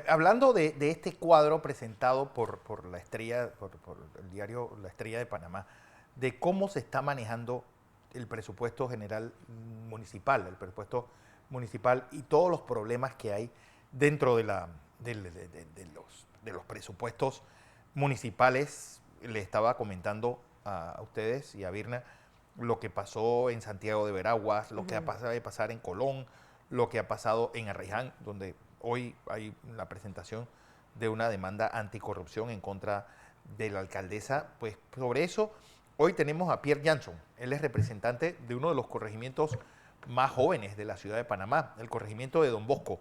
Hablando de este cuadro presentado por la estrella, por el diario La Estrella de Panamá, de cómo se está manejando el presupuesto general municipal, el presupuesto municipal y todos los problemas que hay dentro de los presupuestos municipales. Le estaba comentando a ustedes y a Virna lo que pasó en Santiago de Veraguas, lo que acaba de pasar en Colón, lo que ha pasado en Arreján, donde hoy hay la presentación de una demanda anticorrupción en contra de la alcaldesa. Pues sobre eso, hoy tenemos a Pierre Jansson. Él es representante de uno de los corregimientos más jóvenes de la ciudad de Panamá, el corregimiento de Don Bosco.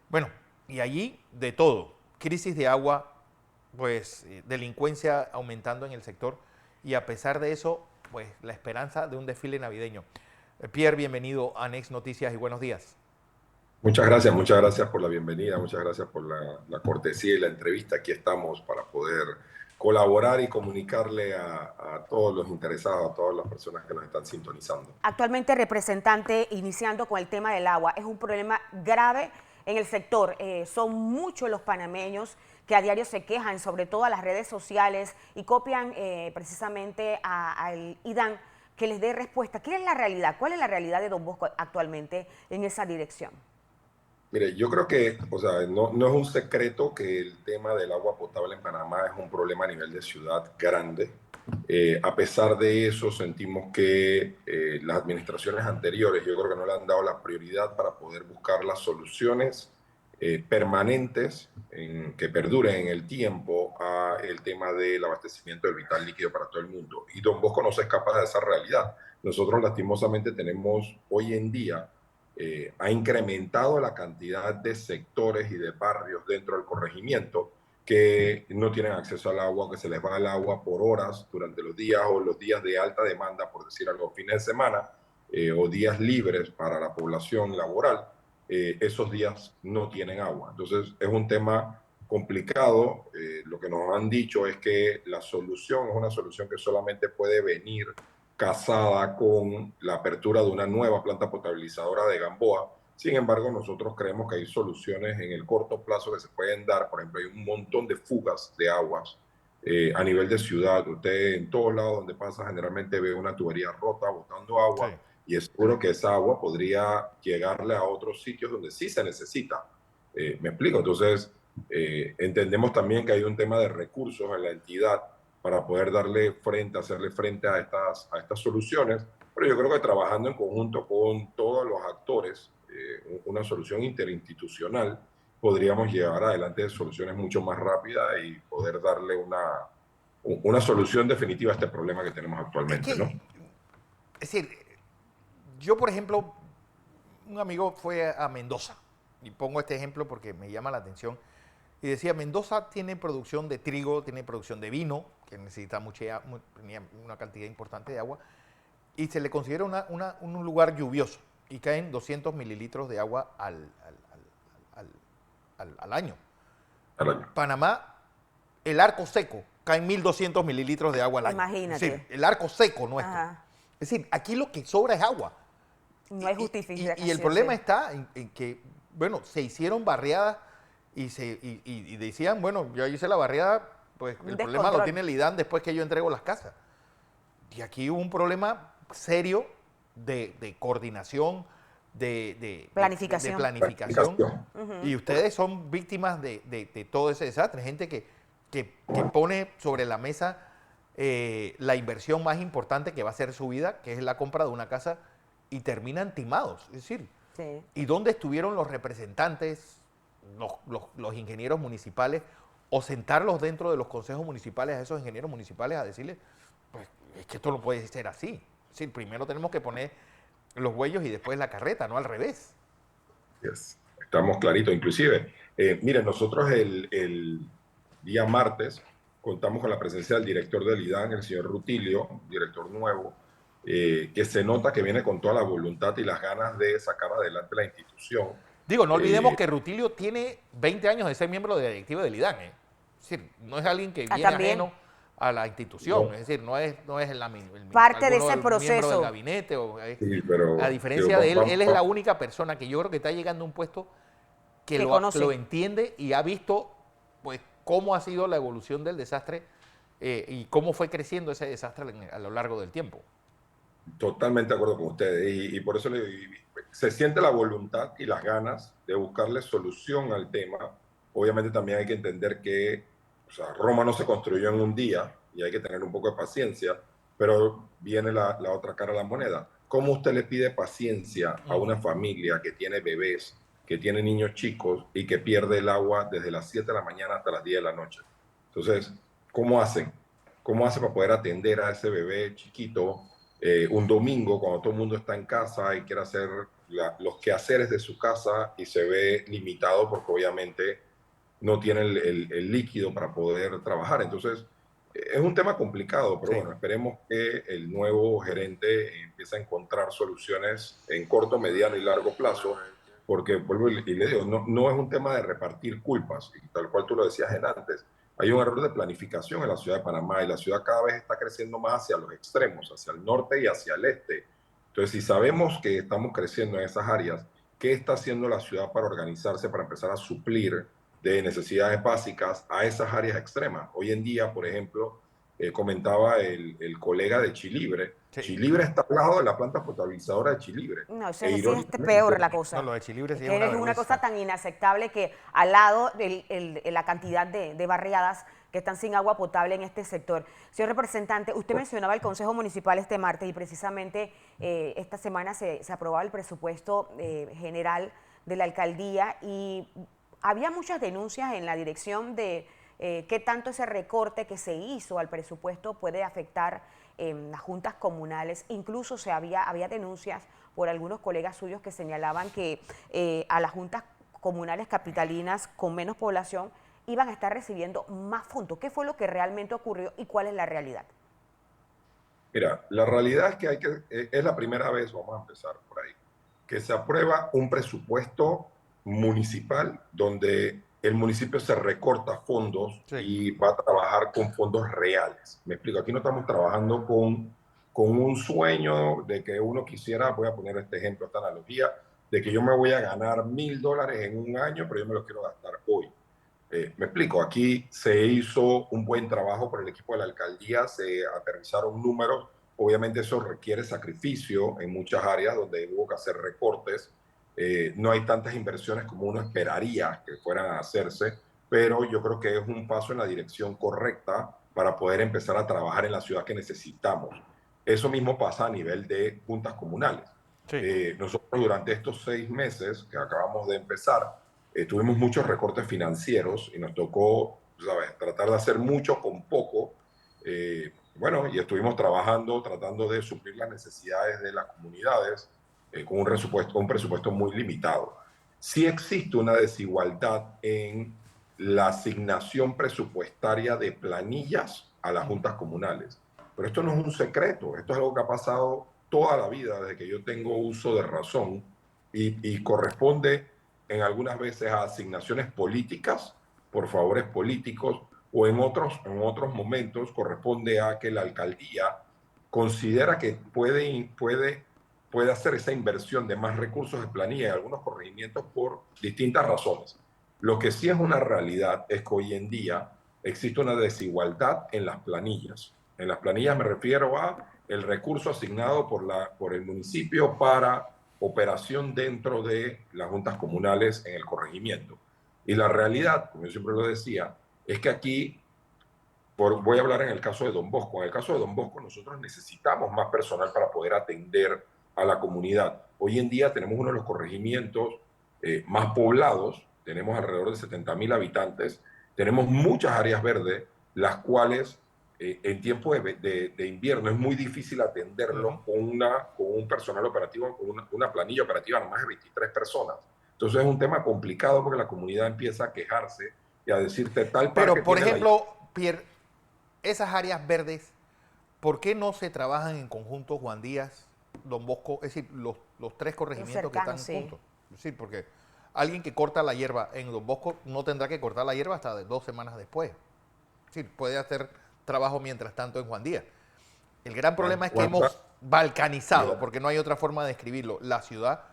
Bueno, y allí de todo, crisis de agua, pues delincuencia aumentando en el sector, y a pesar de eso, pues la esperanza de un desfile navideño. Pierre, bienvenido a Next Noticias y buenos días. Muchas gracias por la bienvenida, muchas gracias por la cortesía y la entrevista. Aquí estamos para poder colaborar y comunicarle a todos los interesados, a todas las personas que nos están sintonizando. Actualmente, representante, iniciando con el tema del agua, es un problema grave en el sector. Son muchos los panameños que a diario se quejan, sobre todo a las redes sociales, y copian precisamente al IDAN que les dé respuesta. ¿Qué es la realidad? ¿Cuál es la realidad de Don Bosco actualmente en esa dirección? Mire, yo creo que, o sea, no es un secreto que el tema del agua potable en Panamá es un problema a nivel de ciudad grande. A pesar de eso, sentimos que las administraciones anteriores, yo creo que no le han dado la prioridad para poder buscar las soluciones permanentes que perduren en el tiempo a el tema del abastecimiento del vital líquido para todo el mundo. Y Don Bosco no se escapa de esa realidad. Nosotros lastimosamente tenemos hoy en día ha incrementado la cantidad de sectores y de barrios dentro del corregimiento que no tienen acceso al agua, que se les va el agua por horas durante los días o los días de alta demanda, por decir algo, fines de semana o días libres para la población laboral. Esos días no tienen agua. Entonces es un tema complicado. Lo que nos han dicho es que la solución es una solución que solamente puede venir casada con la apertura de una nueva planta potabilizadora de Gamboa. Sin embargo, nosotros creemos que hay soluciones en el corto plazo que se pueden dar. Por ejemplo, hay un montón de fugas de aguas a nivel de ciudad. Usted en todos lados donde pasa generalmente ve una tubería rota botando Sí. agua y es seguro que esa agua podría llegarle a otros sitios donde sí se necesita. ¿Me explico? Entonces, entendemos también que hay un tema de recursos en la entidad para poder hacerle frente a estas soluciones, pero yo creo que trabajando en conjunto con todos los actores, una solución interinstitucional, podríamos llevar adelante soluciones mucho más rápidas y poder darle una solución definitiva a este problema que tenemos Es actualmente, que, ¿no? es decir, yo por ejemplo, un amigo fue a Mendoza, y pongo este ejemplo porque me llama la atención, y decía, Mendoza tiene producción de trigo, tiene producción de vino, que necesita una cantidad importante de agua, y se le considera un lugar lluvioso, y caen 200 mililitros de agua al año. Al año. Panamá, el arco seco, caen 1.200 mililitros de agua al año. Imagínate. Es decir, el arco seco nuestro. Ajá. Es decir, aquí lo que sobra es agua. No hay justificación. Y el problema está en que, bueno, se hicieron barriadas y decían, bueno, yo hice la barriada, pues el problema lo tiene el IDAN después que yo entrego las casas. Y aquí hubo un problema serio de coordinación, planificación. de planificación. Y ustedes son víctimas de todo ese desastre. Gente que pone sobre la mesa la inversión más importante que va a ser su vida, que es la compra de una casa, y terminan timados. Es decir, Sí. ¿y dónde estuvieron los representantes, los ingenieros municipales, o sentarlos dentro de los consejos municipales a esos ingenieros municipales a decirles, pues es que esto no puede ser así? Es decir, primero tenemos que poner los bueyos y después la carreta, no al revés. Yes. Estamos claritos. Inclusive, miren, nosotros el día martes contamos con la presencia del director del IDAN, el señor Rutilio, director nuevo, que se nota que viene con toda la voluntad y las ganas de sacar adelante la institución. Digo, no olvidemos que Rutilio tiene 20 años de ser miembro de la directiva del IDAN. Es decir, no es alguien que viene ajeno a la institución. No. Es decir, no es Parte de ese proceso. miembro del gabinete. Sí, pero, A diferencia de él, vamos, él es la única persona que yo creo que está llegando a un puesto que conoce. lo entiende y ha visto pues cómo ha sido la evolución del desastre y cómo fue creciendo ese desastre a lo largo del tiempo. Totalmente de acuerdo con ustedes y por eso se siente la voluntad y las ganas de buscarle solución al tema. Obviamente también hay que entender que, o sea, Roma no se construyó en un día y hay que tener un poco de paciencia, pero viene la otra cara de la moneda. ¿Cómo usted le pide paciencia a una familia que tiene bebés, que tiene niños chicos y que pierde el agua desde las 7 de la mañana hasta las 10 de la noche? Entonces, ¿cómo hacen? ¿Cómo hace para poder atender a ese bebé chiquito un domingo cuando todo el mundo está en casa y quiere hacer los quehaceres de su casa y se ve limitado porque obviamente no tiene el líquido para poder trabajar? Entonces, es un tema complicado, pero Sí. bueno, esperemos que el nuevo gerente empiece a encontrar soluciones en corto, mediano y largo plazo, porque vuelvo y le digo, no es un tema de repartir culpas, y tal cual tú lo decías antes. Hay un error de planificación en la ciudad de Panamá y la ciudad cada vez está creciendo más hacia los extremos, hacia el norte y hacia el este. Entonces, si sabemos que estamos creciendo en esas áreas, ¿qué está haciendo la ciudad para organizarse, para empezar a suplir de necesidades básicas a esas áreas extremas? Hoy en día, por ejemplo, comentaba el colega de Chilibre. Sí. Chilibre está al lado de la planta potabilizadora de Chilibre. No, eso E sí es peor irónicamente, la No, cosa. lo de Chilibre Es sí es que una es una cosa vergüenza. tan inaceptable que al lado de la cantidad de barriadas que están sin agua potable en este sector. Señor representante, usted mencionaba el Consejo Municipal este martes y precisamente esta semana se aprobaba el presupuesto general de la alcaldía y había muchas denuncias en la dirección de qué tanto ese recorte que se hizo al presupuesto puede afectar las juntas comunales. Incluso había denuncias por algunos colegas suyos que señalaban que a las juntas comunales capitalinas con menos población iban a estar recibiendo más fondos. ¿Qué fue lo que realmente ocurrió y cuál es la realidad? mira, la realidad es que es la primera vez, vamos a empezar por ahí, que se aprueba un presupuesto municipal donde el municipio se recorta fondos Sí. y va a trabajar con fondos reales. Me explico, aquí no estamos trabajando con un sueño de que uno quisiera, voy a poner este ejemplo, esta analogía, de que yo me voy a ganar $1000 en un año, pero yo me lo quiero gastar hoy. Me explico, aquí se hizo un buen trabajo por el equipo de la alcaldía, se aterrizaron números, obviamente eso requiere sacrificio en muchas áreas donde hubo que hacer recortes, no hay tantas inversiones como uno esperaría que fueran a hacerse, pero yo creo que es un paso en la dirección correcta para poder empezar a trabajar en la ciudad que necesitamos. Eso mismo pasa a nivel de juntas comunales. Sí. Nosotros durante estos 6 meses que acabamos de empezar, tuvimos muchos recortes financieros y nos tocó, ¿sabes?, tratar de hacer mucho con poco. Bueno, y estuvimos trabajando, tratando de suplir las necesidades de las comunidades con un presupuesto muy limitado. Sí existe una desigualdad en la asignación presupuestaria de planillas a las juntas comunales. Pero esto no es un secreto, esto es algo que ha pasado toda la vida desde que yo tengo uso de razón y corresponde en algunas veces a asignaciones políticas por favores políticos o en otros momentos corresponde a que la alcaldía considera que puede hacer esa inversión de más recursos de planilla en algunos corregimientos por distintas razones. Lo que sí es una realidad es que hoy en día existe una desigualdad en las planillas. En las planillas me refiero a el recurso asignado por el municipio para operación dentro de las juntas comunales en el corregimiento. Y la realidad, como yo siempre lo decía, es que aquí, voy a hablar en el caso de Don Bosco, en el caso de Don Bosco nosotros necesitamos más personal para poder atender a la comunidad. Hoy en día tenemos uno de los corregimientos más poblados, tenemos alrededor de 70,000 habitantes, tenemos muchas áreas verdes, las cuales en tiempo de invierno es muy difícil atenderlos con un personal operativo, con una planilla operativa de más de 23 personas. Entonces es un tema complicado porque la comunidad empieza a quejarse y a decirte tal parque Pero, por tiene la... ejemplo, Pierre, esas áreas verdes, ¿por qué no se trabajan en conjunto Juan Díaz, Don Bosco, es decir, los tres corregimientos que están cercanos, sí. juntos? Es decir, porque alguien que corta la hierba en Don Bosco no tendrá que cortar la hierba hasta 2 semanas después. Es decir, puede hacer trabajo mientras tanto en Juan Díaz. El gran problema es que hemos balcanizado, porque no hay otra forma de describirlo, la ciudad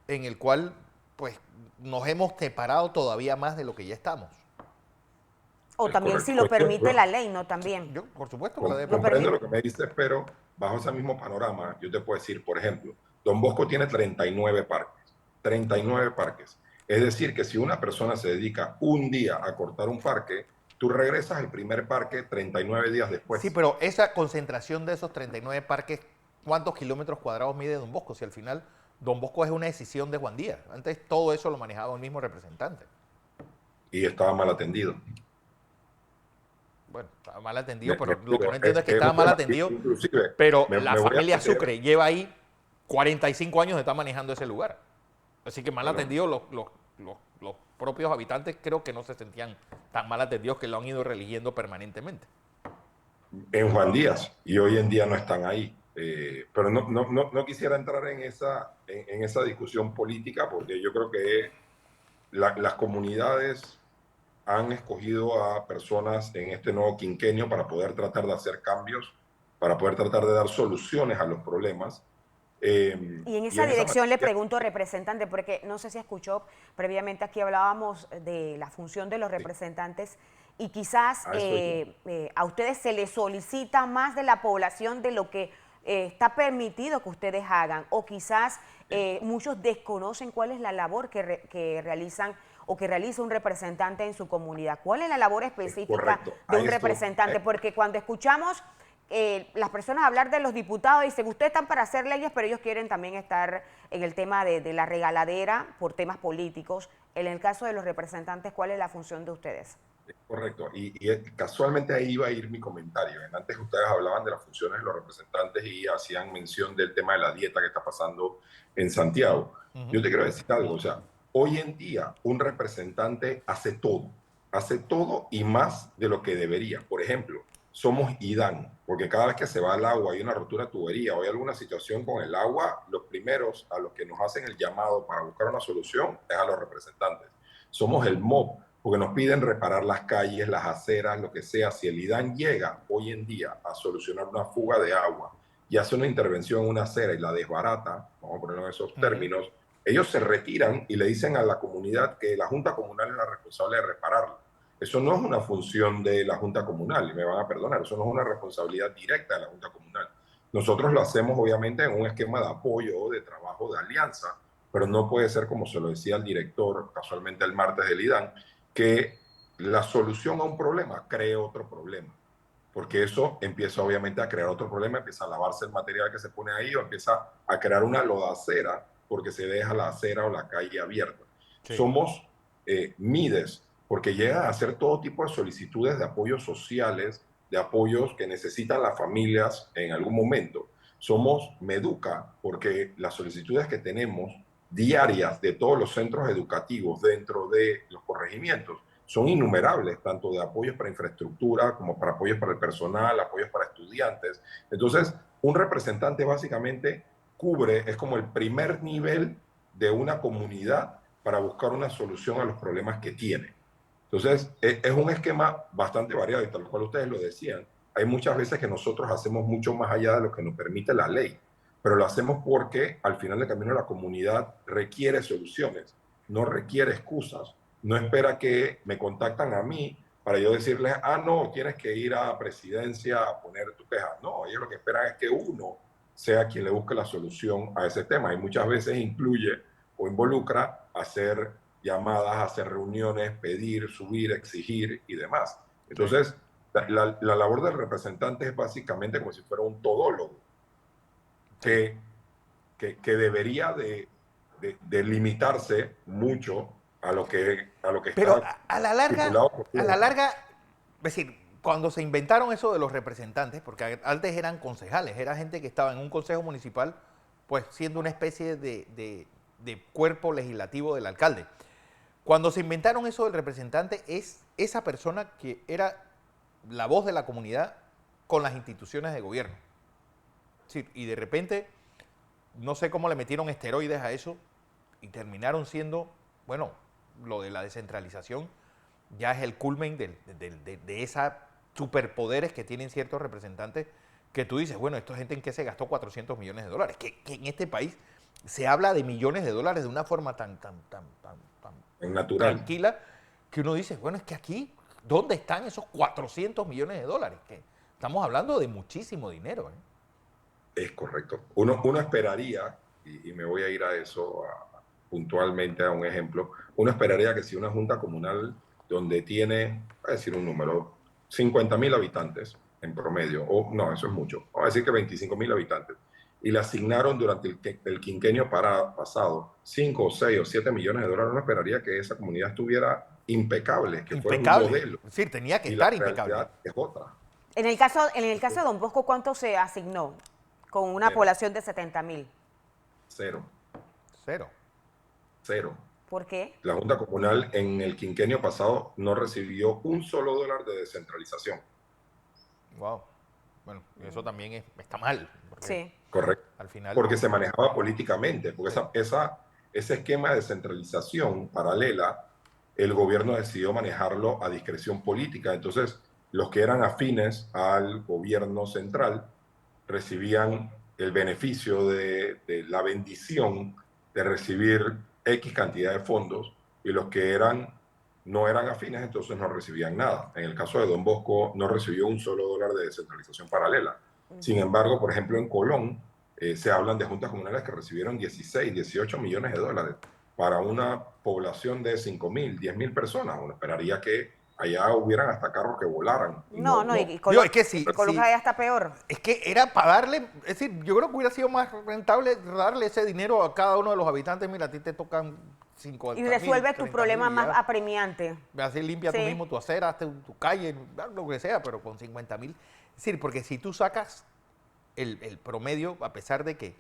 en el cual pues nos hemos separado todavía más de lo que ya estamos. O Es también correcto. si lo Pues, permite la ley, ¿no? También. Yo, por supuesto que la debe Comprendo permite. lo que me dices, pero bajo ese mismo panorama, yo te puedo decir, por ejemplo, Don Bosco tiene 39 parques. 39 parques. Es decir, que si una persona se dedica un día a cortar un parque, tú regresas al primer parque 39 días después. Sí, pero esa concentración de esos 39 parques, ¿cuántos kilómetros cuadrados mide Don Bosco? Si al final Don Bosco es una decisión de Juan Díaz. Antes todo eso lo manejaba el mismo representante. Y estaba mal atendido. Bueno, estaba mal atendido, pero lo que explico. no entiendo es que Es estaba un mal tema, atendido, inclusive, pero me la voy a familia meter- Sucre lleva ahí 45 años de estar manejando ese lugar. Así que mal Bueno. atendidos los propios habitantes creo que no se sentían tan mal atendidos, que lo han ido religiendo permanentemente. en Juan Díaz, y hoy en día no están ahí. Pero no quisiera entrar en esa discusión política, porque yo creo que las comunidades han escogido a personas en este nuevo quinquenio para poder tratar de hacer cambios, para poder tratar de dar soluciones a los problemas. Y en Y esa en esa dirección le materia, pregunto, representante, porque no sé si escuchó previamente aquí hablábamos de la función de los representantes y quizás a eso iba. a ustedes se les solicita más de la población de lo que está permitido que ustedes hagan, o quizás muchos desconocen cuál es la labor que realizan o que realiza un representante en su comunidad. ¿Cuál es la labor específica Correcto. de A un esto, representante? Porque cuando escuchamos las personas hablar de los diputados, dicen, ustedes están para hacer leyes, pero ellos quieren también estar en el tema de la regaladera por temas políticos. En el caso de los representantes, ¿cuál es la función de ustedes? correcto. Casualmente ahí iba a ir mi comentario. Antes ustedes hablaban de las funciones de los representantes y hacían mención del tema de la dieta que está pasando en Santiago. Yo te quiero decir algo, o sea, hoy en día un representante hace todo y más de lo que debería. Por ejemplo, somos IDAN, porque cada vez que se va el agua, hay una rotura de tubería o hay alguna situación con el agua, los primeros a los que nos hacen el llamado para buscar una solución es a los representantes. Somos el MOB, porque nos piden reparar las calles, las aceras, lo que sea. Si el IDAN llega hoy en día a solucionar una fuga de agua y hace una intervención en una acera y la desbarata, vamos a ponerlo en esos términos, ellos se retiran y le dicen a la comunidad que la Junta Comunal es la responsable de repararlo. Eso no es una función de la Junta Comunal, y me van a perdonar, eso no es una responsabilidad directa de la Junta Comunal. Nosotros lo hacemos obviamente en un esquema de apoyo, de trabajo, de alianza, pero no puede ser como se lo decía el director casualmente el martes del IDAN, que la solución a un problema cree otro problema, porque eso empieza obviamente a crear otro problema, empieza a lavarse el material que se pone ahí o empieza a crear una lodacera porque se deja la acera o la calle abierta. Sí. Somos MIDES, porque llegan a hacer todo tipo de solicitudes de apoyos sociales, de apoyos que necesitan las familias en algún momento. Somos MEDUCA, porque las solicitudes que tenemos diarias de todos los centros educativos dentro de los corregimientos son innumerables, tanto de apoyos para infraestructura como para apoyos para el personal, apoyos para estudiantes. Entonces, un representante básicamente es como el primer nivel de una comunidad para buscar una solución a los problemas que tiene. Entonces, es un esquema bastante variado y tal cual ustedes lo decían. Hay muchas veces que nosotros hacemos mucho más allá de lo que nos permite la ley, pero lo hacemos porque al final del camino la comunidad requiere soluciones, no requiere excusas, no espera que me contactan a mí para yo decirles, no, tienes que ir a presidencia a poner tu queja. No, ellos lo que esperan es que uno sea quien le busque la solución a ese tema y muchas veces incluye o involucra hacer llamadas, hacer reuniones, pedir, subir, exigir y demás. Entonces, la labor del representante es básicamente como si fuera un todólogo que debería de limitarse mucho a lo que Pero está a la larga, estipulado por ley. es decir, cuando se inventaron eso de los representantes, porque antes eran concejales, era gente que estaba en un consejo municipal, pues siendo una especie de cuerpo legislativo del alcalde. Cuando se inventaron eso del representante, es esa persona que era la voz de la comunidad con las instituciones de gobierno. Sí, y de repente, no sé cómo le metieron esteroides a eso y terminaron siendo, bueno, lo de la descentralización ya es el culmen de esos superpoderes que tienen ciertos representantes que tú dices, bueno, esto es gente en que se gastó $400 millones, que en este país se habla de millones de dólares de una forma tan En natural. tranquila que uno dice, bueno, es que aquí, ¿dónde están esos 400 millones de dólares? Que estamos hablando de muchísimo dinero. Es correcto. Uno esperaría, y me voy a ir a eso puntualmente a un ejemplo, uno esperaría que si una junta comunal donde tiene, voy a decir un número, 50.000 habitantes en promedio, o no, eso es mucho, vamos a decir que 25.000 habitantes, y le asignaron durante el quinquenio pasado 5 o 6 o 7 millones de dólares, uno esperaría que esa comunidad estuviera impecable, que fuera un Impecable. modelo, Es decir, tenía que y la estar impecable. realidad es otra. En el caso de Don Bosco, ¿cuánto se asignó con una Cero, población de 70.000? cero, Cero. cero. ¿Por qué? La Junta Comunal en el quinquenio pasado no recibió un solo dólar de descentralización. Wow. Bueno, eso también está mal. Porque Sí. Correcto. al final, Porque se manejaba políticamente, porque ese esquema de descentralización paralela, el gobierno decidió manejarlo a discreción política. Entonces, los que eran afines al gobierno central recibían el beneficio de la bendición de recibir X cantidad de fondos y los que no eran afines entonces no recibían nada. En el caso de Don Bosco no recibió un solo dólar de descentralización paralela. Sin embargo, por ejemplo, en Colón se hablan de juntas comunales que recibieron 16, 18 millones de dólares para una población de 5.000, 10.000 personas. Uno esperaría que allá hubieran hasta carros que volaran. Y No, no. y digo, es que sí, Colón sí. ya está peor. Es que era para darle, es decir, yo creo que hubiera sido más rentable darle ese dinero a cada uno de los habitantes. Mira, a ti te tocan 50.000, Y resuelve tu 30.000 problema y más ya. apremiante. Así limpia tú Sí. mismo tu acera, hazte tu calle, lo que sea, pero con 50.000. Es decir, porque si tú sacas el promedio, a pesar de que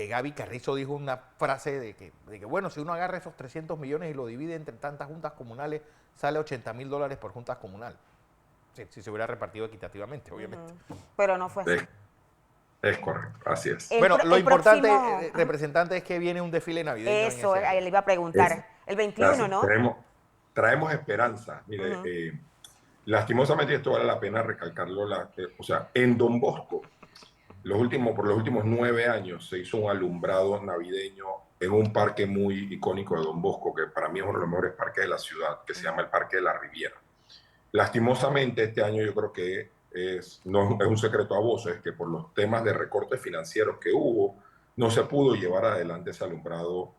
Gaby Carrizo dijo una frase de que, bueno, si uno agarra esos 300 millones y lo divide entre tantas juntas comunales, sale $80.000 por juntas comunal. Si se hubiera repartido equitativamente, obviamente. Pero no fue así. Es correcto, así es. El Bueno, pro- lo el importante, próximo- representante, es que viene un desfile navideño en Eso, ese año. le iba a preguntar. El 21, Gracias. ¿no? Traemos esperanza. Mire, Ujú. lastimosamente, esto vale la pena recalcarlo, o sea, en Don Bosco, por los últimos 9 años se hizo un alumbrado navideño en un parque muy icónico de Don Bosco, que para mí es uno de los mejores parques de la ciudad, que se llama el Parque de la Riviera. Lastimosamente, este año yo creo que no es un secreto a voces que por los temas de recortes financieros que hubo, no se pudo llevar adelante ese alumbrado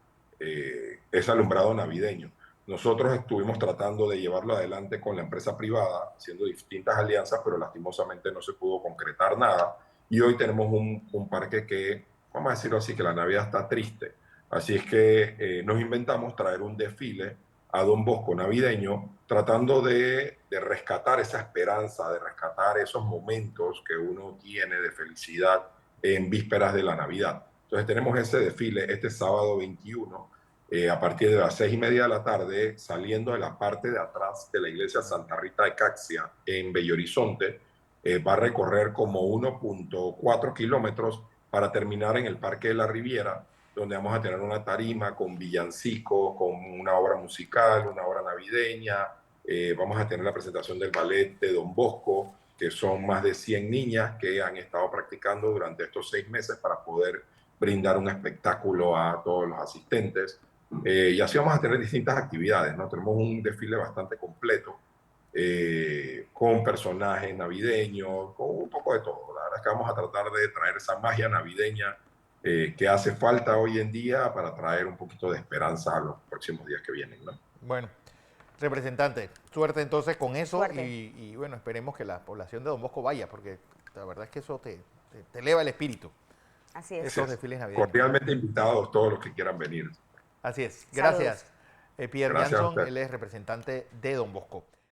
navideño. Nosotros estuvimos tratando de llevarlo adelante con la empresa privada, haciendo distintas alianzas, pero lastimosamente no se pudo concretar nada. Y hoy tenemos un parque que, vamos a decirlo así, que la Navidad está triste. Así es que nos inventamos traer un desfile a Don Bosco navideño, tratando de rescatar esa esperanza, de rescatar esos momentos que uno tiene de felicidad en vísperas de la Navidad. Entonces tenemos ese desfile este sábado 21, a partir de las 6:30 de la tarde, saliendo de la parte de atrás de la iglesia Santa Rita de Caxia en Bello Horizonte. Va a recorrer como 1.4 kilómetros para terminar en el Parque de la Riviera, donde vamos a tener una tarima con villancicos, con una obra musical, una obra navideña. Vamos a tener la presentación del ballet de Don Bosco, que son más de 100 niñas que han estado practicando durante estos 6 meses para poder brindar un espectáculo a todos los asistentes. Y así vamos a tener distintas actividades, ¿no? Tenemos un desfile bastante completo, con personajes navideños, con un poco de todo. La verdad es que vamos a tratar de traer esa magia navideña que hace falta hoy en día para traer un poquito de esperanza a los próximos días que vienen, ¿no? Bueno, representante, suerte entonces con eso Suerte. y bueno, esperemos que la población de Don Bosco vaya, porque la verdad es que eso te eleva el espíritu, Así es. esos desfiles navideños. Cordialmente invitados todos los que quieran venir. Así es. Saludos. Gracias. Pierre Gracias a Jansson, usted. él es representante de Don Bosco.